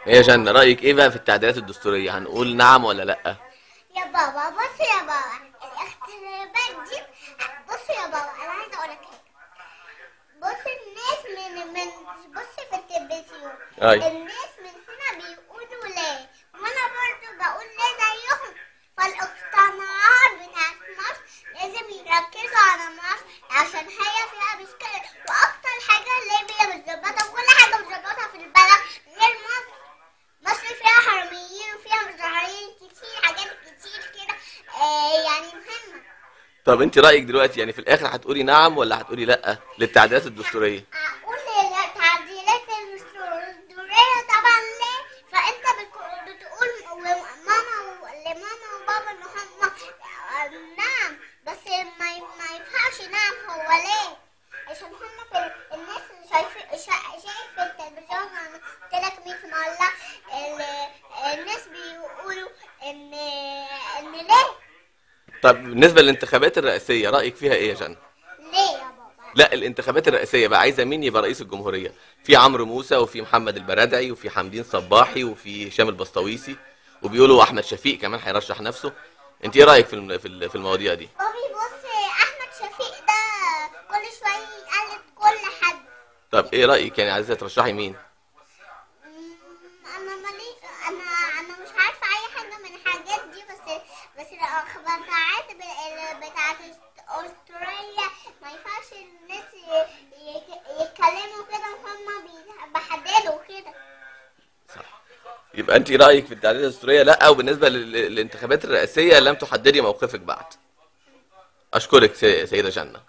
يا جنة، رأيك ايه بقى في التعديلات الدستورية؟ هنقول نعم ولا لأ؟ يا بابا بص يا بابا، الاختلافات دي. بص يا بابا، انا عايزه اقول لك حاجه. بص الناس من بص في التلفزيون. اي. الناس من هنا بيقولوا لا، وانا برضو بقول لا زيهم. فالاقتناعات بتاعت مصر لازم يركزوا على مصر، عشان هي فيها مشكله. واكتر حاجه ليبيا متظبطه وكل حاجه متظبطه في البلد غير مصر. مصر فيها حراميين وفيها مظاهرين كتير، حاجات كتير كده. يعني مهمة. طب انت رأيك دلوقتي يعني في الآخر هتقولي نعم ولا هتقولي لأ للتعديلات الدستورية؟ أقول التعديلات الدستورية طبعا ليه؟ فأنت بتقول لماما وبابا إن هم نعم، بس ما ينفعش نعم. هو ليه؟ عشان هم في الناس اللي شايف في التلفزيون. أنا قلت لك 100 مرة. الناس بيقولوا إن ليه؟ طب بالنسبة للانتخابات الرئاسية رأيك فيها ايه يا جنة؟ ليه يا بابا؟ لا، الانتخابات الرئاسية بقى عايزة مين يبقى رئيس الجمهورية؟ في عمرو موسى وفي محمد البرادعي وفي حمدين صباحي وفي هشام البسطويسي، وبيقولوا احمد شفيق كمان هيرشح نفسه. انت ايه رأيك في المواضيع دي؟ بابي بص، احمد شفيق ده كل شويه يقلد كل حد. طب ايه رأيك، يعني عايزة ترشحي مين؟ انا مالي. انا انا مش عارفه اي حاجه من الحاجات دي. بس الاخبار بتاعت استراليا ما ينفعش الناس يتكلموا كده وهم بيحددوا كده. صح. يبقى انت رأيك في التعديلات الدستورية لا، وبالنسبة للانتخابات الرئاسية لم تحددي موقفك بعد. اشكرك سيدة جنة.